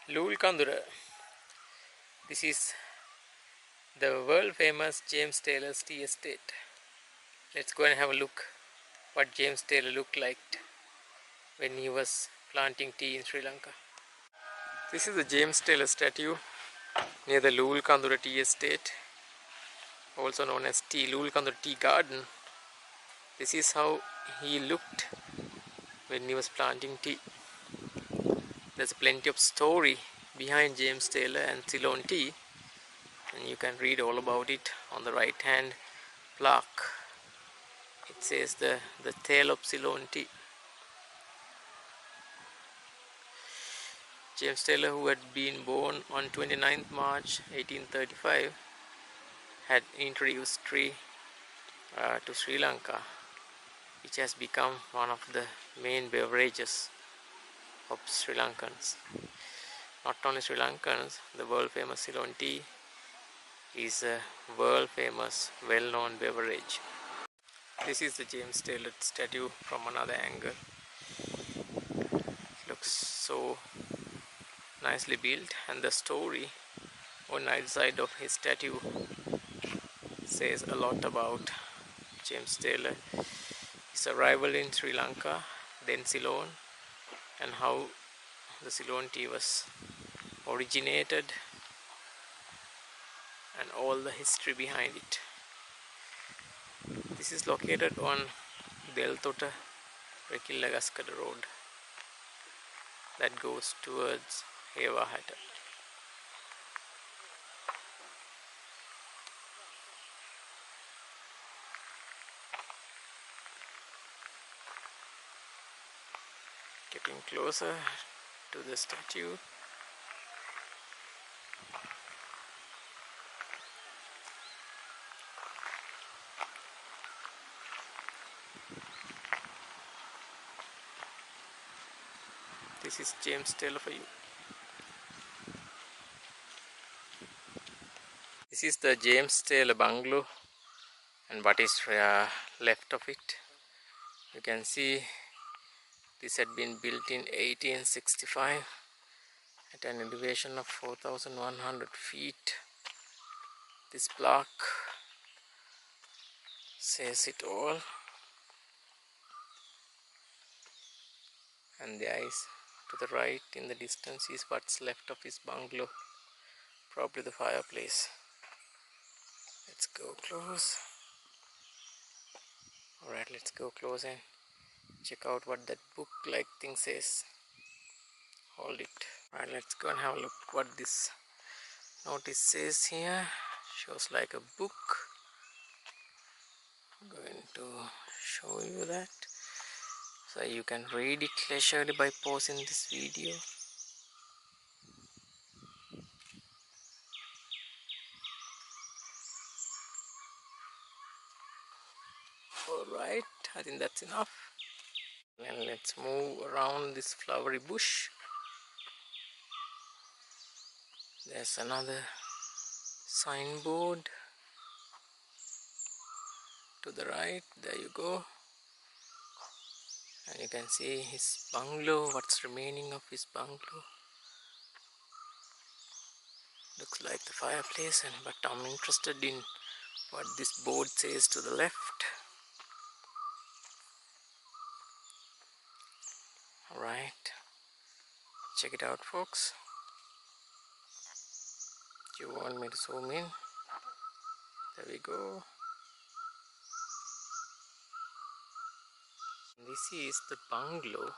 Loolkandura. This is the world famous James Taylor's tea estate. Let's go and have a look what James Taylor looked like when he was planting tea in Sri Lanka. This is the James Taylor statue near the Loolkandura tea estate, also known as Loolkandura tea garden. This is how he looked when he was planting tea. There's plenty of story behind James Taylor and Ceylon Tea, and you can read all about it on the right hand plaque. It says the tale of Ceylon Tea. James Taylor, who had been born on 29th March 1835, had introduced tea to Sri Lanka, which has become one of the main beverages of Sri Lankans. Not only Sri Lankans, the world famous Ceylon Tea is a world famous, well-known beverage. This is the James Taylor statue from another angle. It looks so nicely built, and the story on either side of his statue says a lot about James Taylor, his arrival in Sri Lanka, then Ceylon, and how the Ceylon tea was originated, and all the history behind it. This is located on Deltota Rekillagaskada road that goes towards Hewahata. Getting closer to the statue. This is James Taylor for you. This is the James Taylor bungalow, and what is left of it. You can see this had been built in 1865 at an elevation of 4,100 feet. This plaque says it all, and the eyes to the right in the distance is what's left of his bungalow, probably the fireplace. Let's go close. Alright, let's go close and check out what that book like thing says. Hold it. Alright, let's go and have a look what this notice says here. Shows like a book. I'm going to show you that so you can read it leisurely by pausing this video. Alright, I think that's enough. And let's move around this flowery bush. There's another signboard to the right. There you go. And you can see his bungalow, what's remaining of his bungalow. Looks like the fireplace, but I'm interested in what this board says to the left. Alright, check it out, folks. Do you want me to zoom in? There we go. This is the bungalow,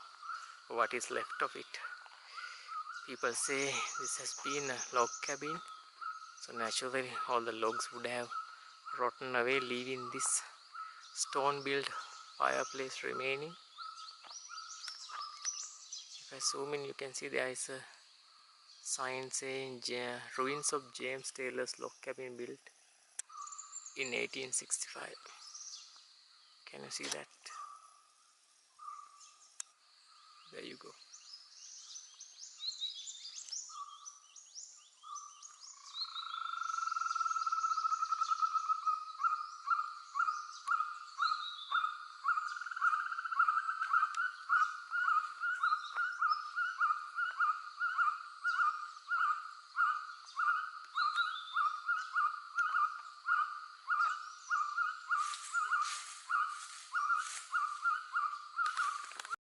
what is left of it. People say this has been a log cabin, so naturally all the logs would have rotten away, leaving this stone built fireplace remaining. If I zoom in, you can see there is a sign saying ruins of James Taylor's log cabin built in 1865. Can you see that? There you go.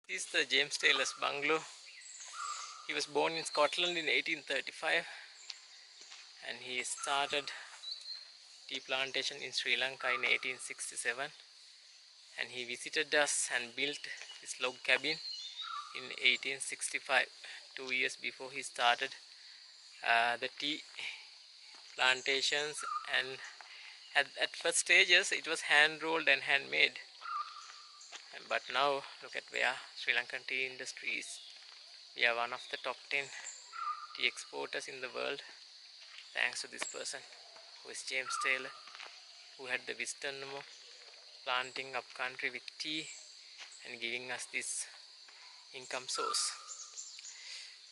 This is the James Taylor's bungalow. He was born in Scotland in 1835 and he started tea plantation in Sri Lanka in 1867, and he visited us and built his log cabin in 1865, 2 years before he started the tea plantations. And at first stages it was hand rolled and handmade, but now look at where Sri Lankan tea industry is. We are one of the top 10 tea exporters in the world, thanks to this person who is James Taylor, who had the wisdom of planting up country with tea and giving us this income source.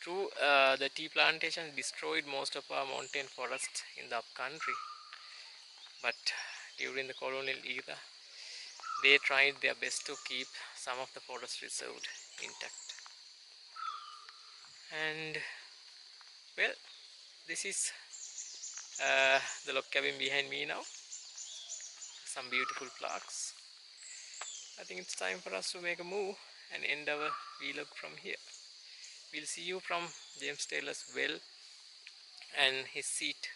True, the tea plantation destroyed most of our mountain forest in the upcountry, but during the colonial era they tried their best to keep some of the forest reserved intact. And well, this is the log cabin behind me now. Some beautiful plaques. I think it's time for us to make a move and end our vlog from here. We'll see you from James Taylor's well and his seat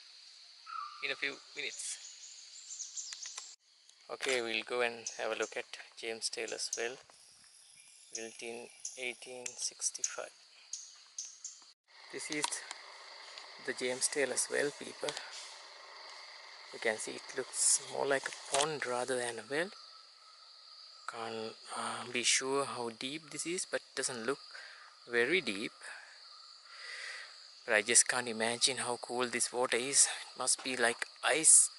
in a few minutes. Okay, we'll go and have a look at James Taylor's well, built in 1865. This is the James Taylor's well, people. You can see it looks more like a pond rather than a well. Can't be sure how deep this is, but it doesn't look very deep. But I just can't imagine how cold this water is. It must be like ice,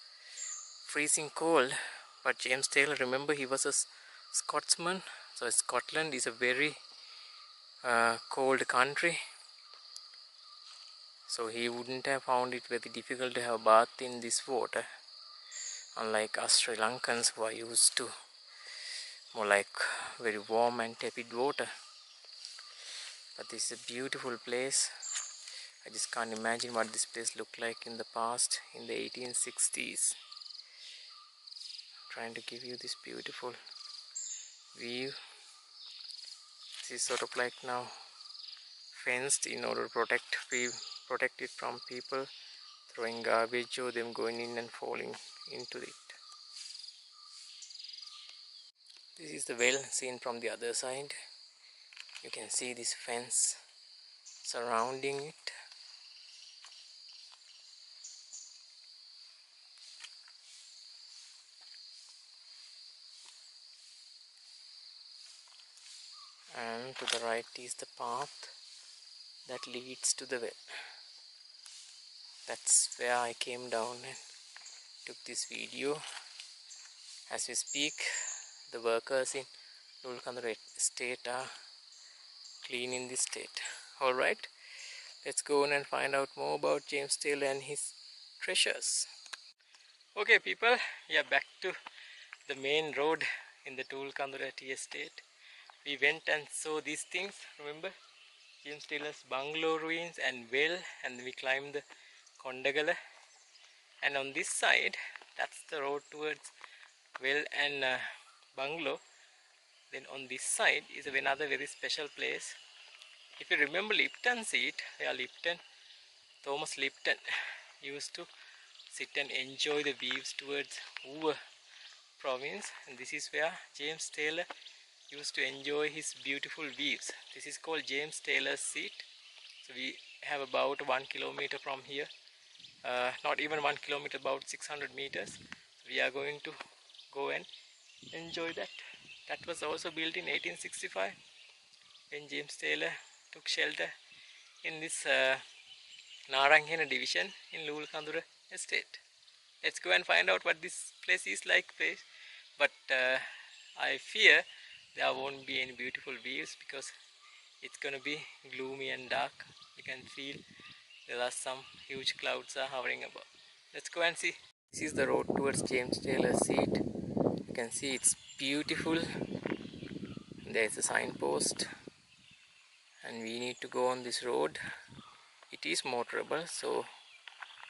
freezing cold. But James Taylor, remember, he was a Scotsman, so Scotland is a very cold country, so he wouldn't have found it very difficult to have a bath in this water, unlike us Sri Lankans who are used to more like very warm and tepid water. But this is a beautiful place. I just can't imagine what this place looked like in the past, in the 1860s. Trying to give you this beautiful view. This is sort of like now fenced in order to protect it from people throwing garbage or them going in and falling into it. This is the well seen from the other side. You can see this fence surrounding it. And to the right is the path that leads to the well. That's where I came down and took this video. As we speak, the workers in Loolkandura estate are cleaning the estate. Alright, let's go on and find out more about James Taylor and his treasures. Okay people, we are back to the main road in the Loolkandura tea estate. We went and saw these things, remember? James Taylor's bungalow ruins and well, and we climbed the Kondagala. And on this side, that's the road towards well and bungalow. Then on this side is another very special place. If you remember Lipton seat, Thomas Lipton used to sit and enjoy the views towards Hoover province, and this is where James Taylor used to enjoy his beautiful views. This is called James Taylor's seat. So we have about 1 kilometer from here, not even 1 kilometer, about 600 meters. We are going to go and enjoy that. That was also built in 1865 when James Taylor took shelter in this Naranghena division in Loolkandura estate. Let's go and find out what this place is like, but I fear there won't be any beautiful views because it's gonna be gloomy and dark. You can feel there are some huge clouds are hovering above. Let's go and see. This is the road towards James Taylor's seat. You can see it's beautiful. There's a signpost and we need to go on this road. It is motorable, so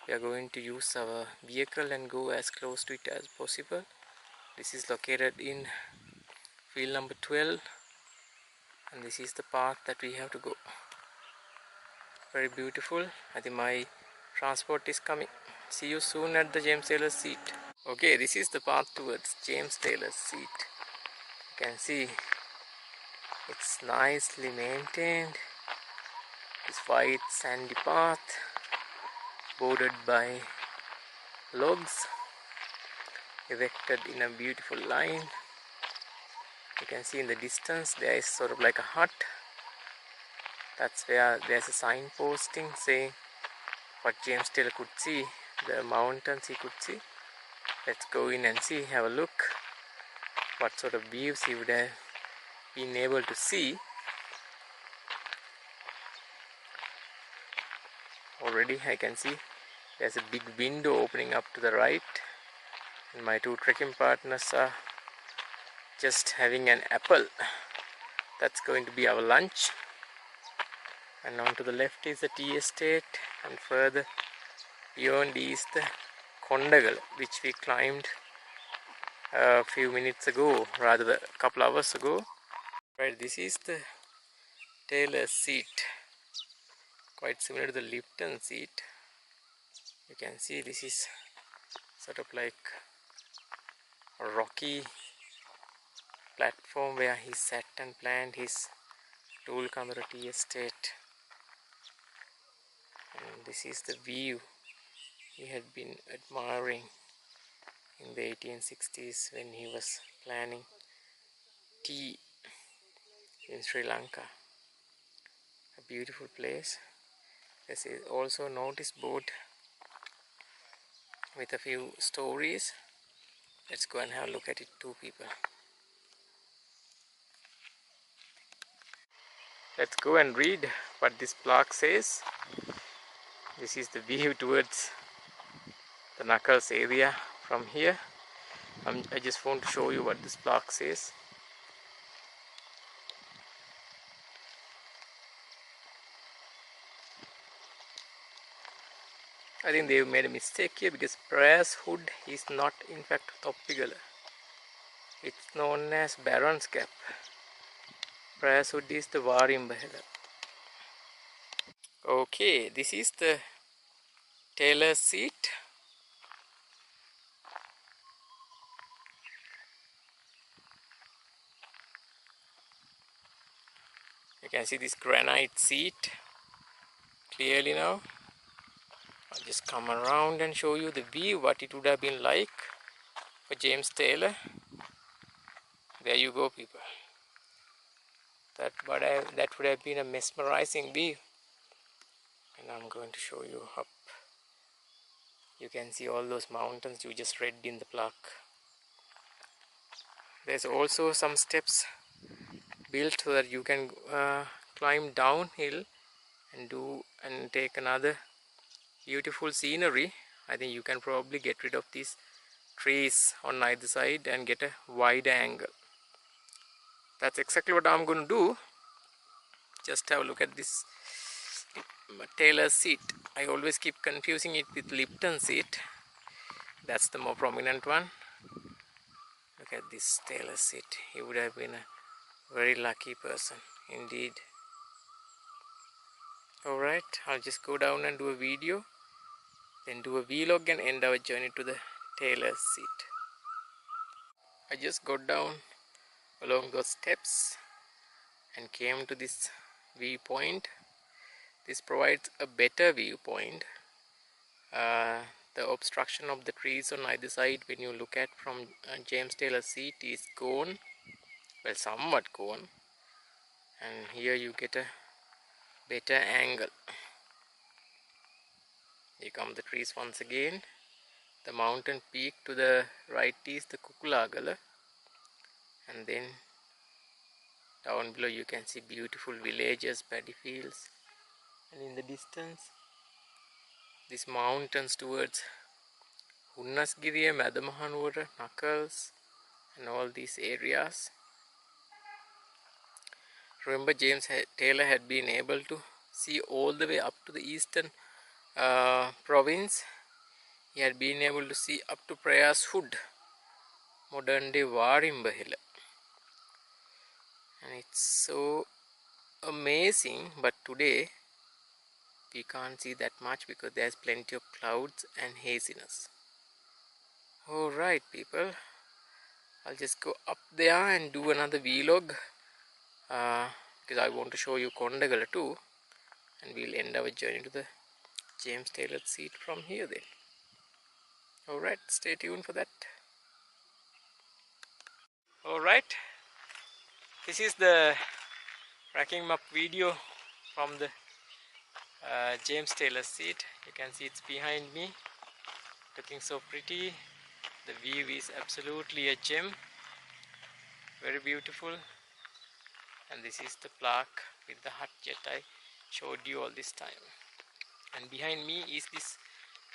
we are going to use our vehicle and go as close to it as possible. This is located in field number 12 and this is the path that we have to go. Very beautiful. I think my transport is coming. See you soon at the James Taylor's seat. Okay, this is the path towards James Taylor's seat. You can see it's nicely maintained. This white sandy path bordered by logs erected in a beautiful line. You can see in the distance there is sort of like a hut. That's where there's a sign posting saying what James Taylor could see, the mountains he could see. Let's go in and see, have a look what sort of views he would have been able to see. Already I can see there's a big window opening up to the right, and my two trekking partners are just having an apple. That's going to be our lunch. And on to the left is the tea estate, and further beyond is the Kondagal, which we climbed a few minutes ago, rather a couple hours ago. Right, this is the Taylor seat, quite similar to the Lipton seat. You can see this is sort of like a rocky platform where he sat and planned his Loolkandura tea estate. And this is the view he had been admiring in the 1860s when he was planning tea in Sri Lanka. A beautiful place. This is also a notice board with a few stories. Let's go and have a look at it, two people. Let's go and read what this plaque says. This is the view towards the Knuckles area from here. I just want to show you what this plaque says. I think they've made a mistake here because Prayas Hood is not in fact Toppigala. It's known as Baron's Gap. Prayas Hood is the Varimbahela. Okay, this is the Taylor's seat. You can see this granite seat clearly now. I'll just come around and show you the view, what it would have been like for James Taylor. There you go, people. That would have been a mesmerizing view. And I'm going to show you up. You can see all those mountains you just read in the plaque. There's also some steps built so that you can climb downhill and take another beautiful scenery. I think you can probably get rid of these trees on either side and get a wide angle. That's exactly what I'm going to do. Just have a look at this Taylor's seat. I always keep confusing it with Lipton seat. That's the more prominent one. Look at this Taylor's seat. He would have been a very lucky person indeed. Alright, I'll just go down and do a video, then do a vlog and end our journey to the Taylor's seat. I just got down along those steps and came to this viewpoint. This provides a better viewpoint. The obstruction of the trees on either side when you look at from James Taylor's seat is gone, well, somewhat gone, and here you get a better angle. Here come the trees once again. The mountain peak to the right is the Kukulagala, and then down below you can see beautiful villages, paddy fields, and in the distance these mountains towards Unnasgiriya, Madamahanura, Knuckles, and all these areas. Remember, James Taylor had been able to see all the way up to the eastern province. He had been able to see up to Prayas Hood, modern day Varimbahela. And it's so amazing, but today we can't see that much because there's plenty of clouds and haziness. Alright people, I'll just go up there and do another vlog because I want to show you Kondagala too, and we'll end our journey to the James Taylor seat from here then. Alright, stay tuned for that. Alright, this is the racking up video from the James Taylor seat. You can see it's behind me, looking so pretty. The view is absolutely a gem, very beautiful. And this is the plaque with the hut jet I showed you all this time. And behind me is this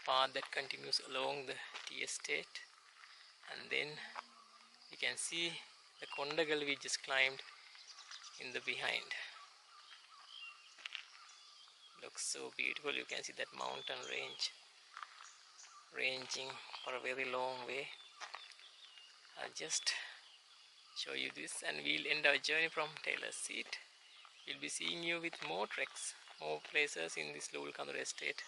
path that continues along the tea estate, and then you can see the Kondagal we just climbed in the behind. Looks so beautiful. You can see that mountain range ranging for a very long way. I'll just show you this and we'll end our journey from Taylor's Seat. We'll be seeing you with more treks, more places in this Loolkandura estate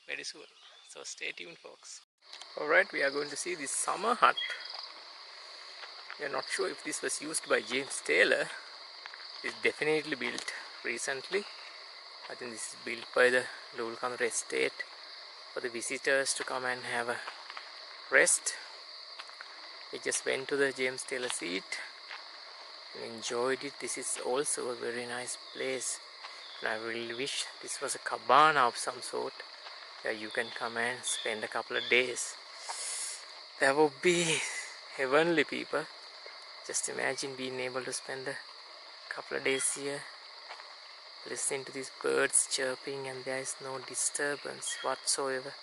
very soon. So stay tuned folks. Alright, we are going to see this summer hut. We are not sure if this was used by James Taylor. It's definitely built recently. I think this is built by the Loolkandura estate for the visitors to come and have a rest. We just went to the James Taylor seat and enjoyed it. This is also a very nice place, and I really wish this was a cabana of some sort where you can come and spend a couple of days. That would be heavenly people. Just imagine being able to spend a couple of days here, listening to these birds chirping, and there is no disturbance whatsoever.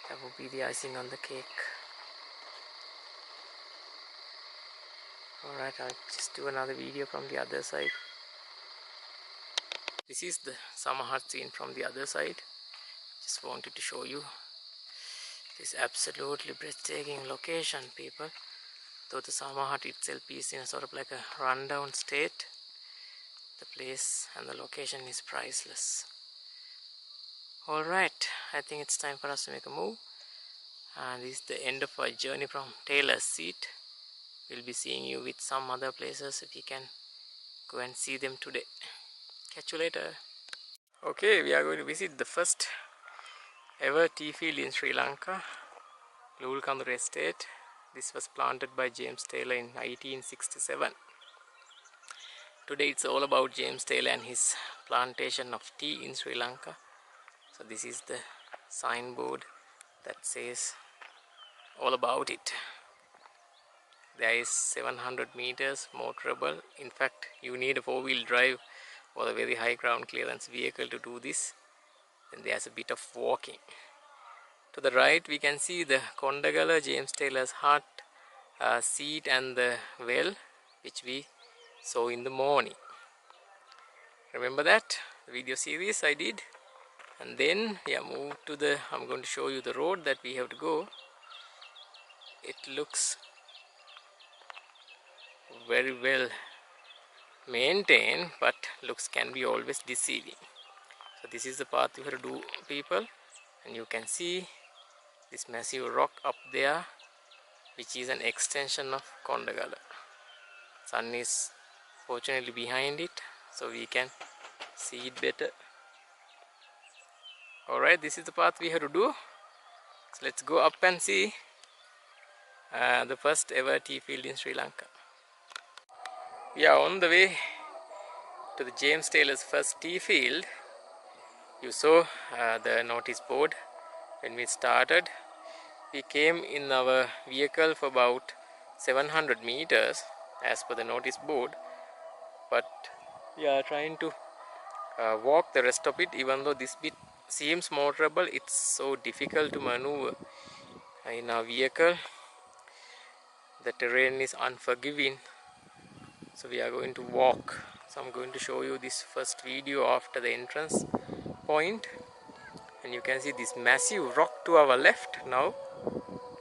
That would be the icing on the cake. Alright, I'll just do another video from the other side. This is the summer hut scene from the other side. Just wanted to show you this absolutely breathtaking location, people. Though the summer hut itself is in a sort of like a rundown state, the place and the location is priceless. Alright, I think it's time for us to make a move. And this is the end of our journey from Taylor's Seat. We'll be seeing you with some other places if we can go and see them today. Catch you later. Okay, we are going to visit the first ever tea field in Sri Lanka, Loolkandura estate. This was planted by James Taylor in 1867. Today it's all about James Taylor and his plantation of tea in Sri Lanka. So this is the signboard that says all about it. There is 700 meters motorable. In fact, you need a four-wheel drive or a very high ground clearance vehicle to do this. Then there's a bit of walking. To the right we can see the Kondagala, James Taylor's hut, seat and the well which we saw in the morning. Remember that the video series I did? And then moved to the, I'm going to show you the road that we have to go. It looks very well maintained, but looks can be always deceiving. So this is the path we have to do, people, and you can see this massive rock up there which is an extension of Kondagala. Sun is fortunately behind it, so we can see it better. Alright, this is the path we have to do. So let's go up and see the first ever tea field in Sri Lanka. We are on the way to the James Taylor's first tea field. You saw the notice board when we started. We came in our vehicle for about 700 meters as per the notice board, but we are trying to walk the rest of it. Even though this bit seems motorable, it's so difficult to maneuver in our vehicle. The terrain is unforgiving, so we are going to walk. So I'm going to show you this first video after the entrance point, and you can see this massive rock to our left. Now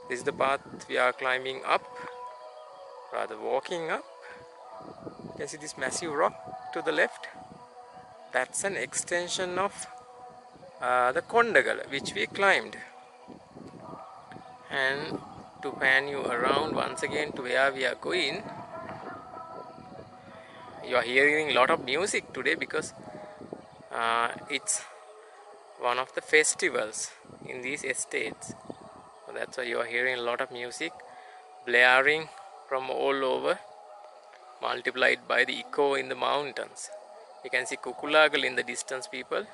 this is the path we are climbing up, rather walking up. You can see this massive rock. to the left, that's an extension of the Kondagal which we climbed. And to pan you around once again to where we are going, you are hearing a lot of music today because it's one of the festivals in these estates. So that's why you are hearing a lot of music blaring from all over, multiplied by the echo in the mountains. You can see Kukulagal in the distance, people.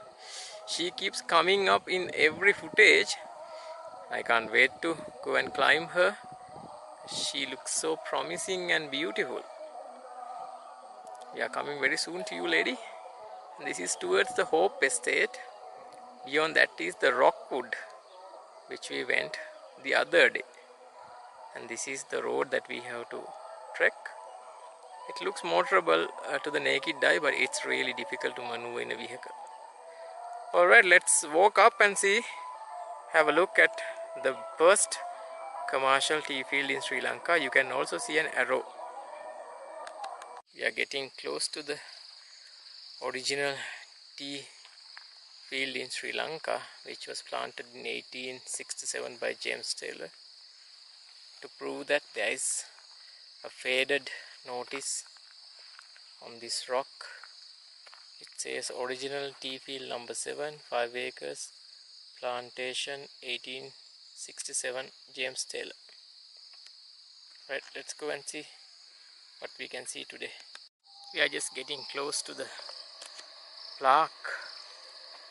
She keeps coming up in every footage. I can't wait to go and climb her. She looks so promising and beautiful. We are coming very soon to you, lady. This is towards the Hope Estate. Beyond that is the Rockwood, which we went the other day. And this is the road that we have to trek. It looks motorable to the naked eye, but it's really difficult to maneuver in a vehicle. Alright, let's walk up and see, have a look at the first commercial tea field in Sri Lanka. You can also see an arrow. We are getting close to the original tea field in Sri Lanka, which was planted in 1867 by James Taylor. To prove that, there is a faded notice on this rock. It says original tea field number 7, 5 acres, plantation, 1867, James Taylor. Right, let's go and see what we can see today. We are just getting close to the plaque.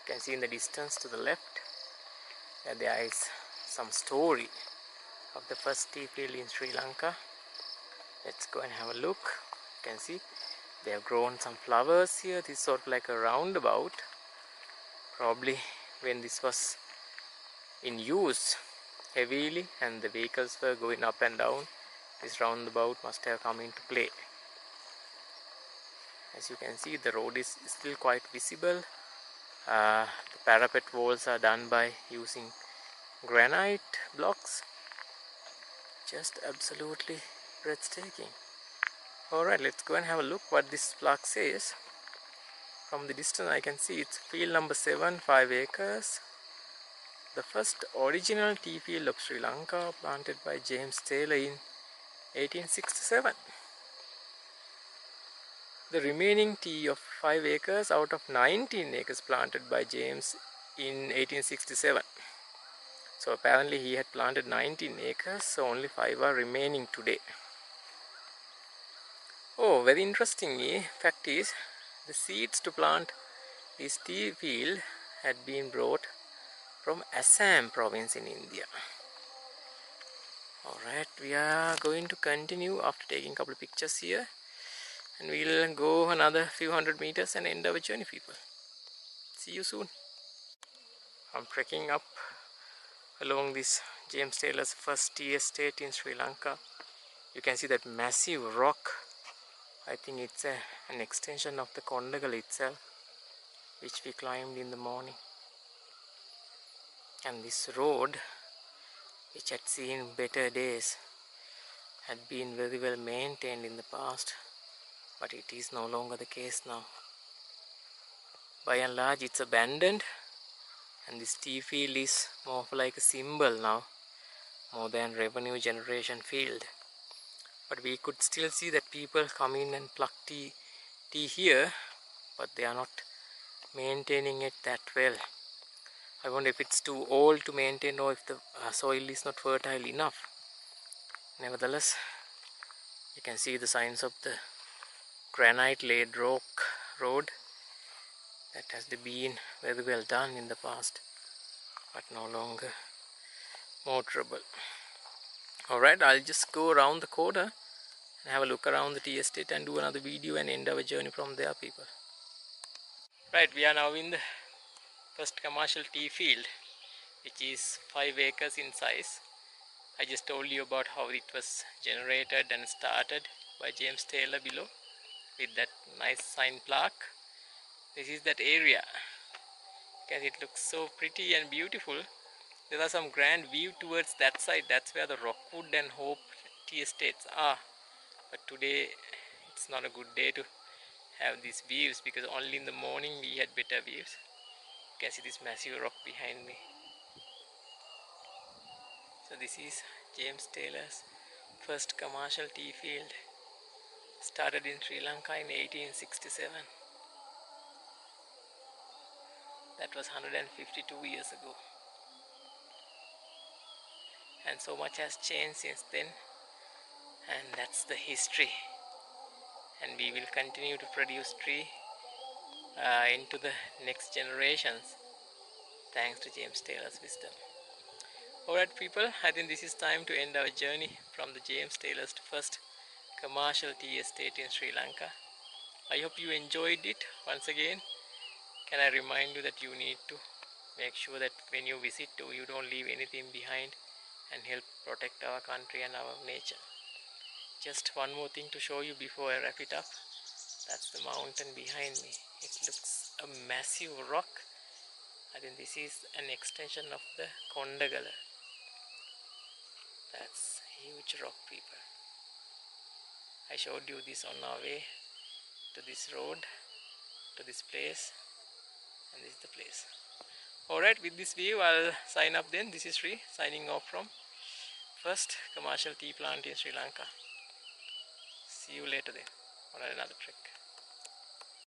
You can see in the distance to the left that there is some story of the first tea field in Sri Lanka. Let's go and have a look. You can see they have grown some flowers here. This is sort of like a roundabout. Probably when this was in use heavily and the vehicles were going up and down, this roundabout must have come into play. As you can see, the road is still quite visible. The parapet walls are done by using granite blocks. Just absolutely breathtaking. Alright, let's go and have a look what this plaque says. From the distance I can see it's field number 7, 5 acres. The first original tea field of Sri Lanka, planted by James Taylor in 1867. The remaining tea of 5 acres out of 19 acres planted by James in 1867. So apparently he had planted 19 acres, so only 5 are remaining today. Oh, very interesting fact is, the seeds to plant this tea field had been brought from Assam province in India. Alright, we are going to continue after taking a couple of pictures here. And we'll go another few hundred meters and end our journey, people. See you soon. I'm trekking up along this James Taylor's first tea estate in Sri Lanka. You can see that massive rock. I think it's an extension of the Kondagal itself, which we climbed in the morning. And this road, which had seen better days, had been very well maintained in the past, but it is no longer the case now. By and large, it's abandoned, and this tea field is more of like a symbol now, more than revenue generation field. But we could still see that people come in and pluck tea here, but they are not maintaining it that well. I wonder if it's too old to maintain or if the soil is not fertile enough. Nevertheless, you can see the signs of the granite laid rock road that has been very well done in the past, but no longer motorable. Alright, I'll just go around the corner and have a look around the tea estate and do another video and end our journey from there, people. Right, we are now in the first commercial tea field, which is 5 acres in size. I just told you about how it was generated and started by James Taylor below with that nice sign plaque. This is that area. Because it looks so pretty and beautiful. There are some grand view towards that side. That's where the Rockwood and Hope tea estates are. But today it's not a good day to have these views, because only in the morning we had better views. You can see this massive rock behind me. So this is James Taylor's first commercial tea field, started in Sri Lanka in 1867. That was 152 years ago. And so much has changed since then, and that's the history. And we will continue to produce tea into the next generations, thanks to James Taylor's wisdom. Alright people, I think this is time to end our journey from the James Taylor's first commercial tea estate in Sri Lanka. I hope you enjoyed it. Once again, can I remind you that you need to make sure that when you visit, you don't leave anything behind and help protect our country and our nature. Just one more thing to show you before I wrap it up. That's the mountain behind me. It looks a massive rock. I think this is an extension of the Kondagala. That's a huge rock, people. I showed you this on our way to this road, to this place, and this is the place. Alright, with this view I'll sign up then. This is Sri signing off from first commercial tea plant in Sri Lanka. See you later then on another trek.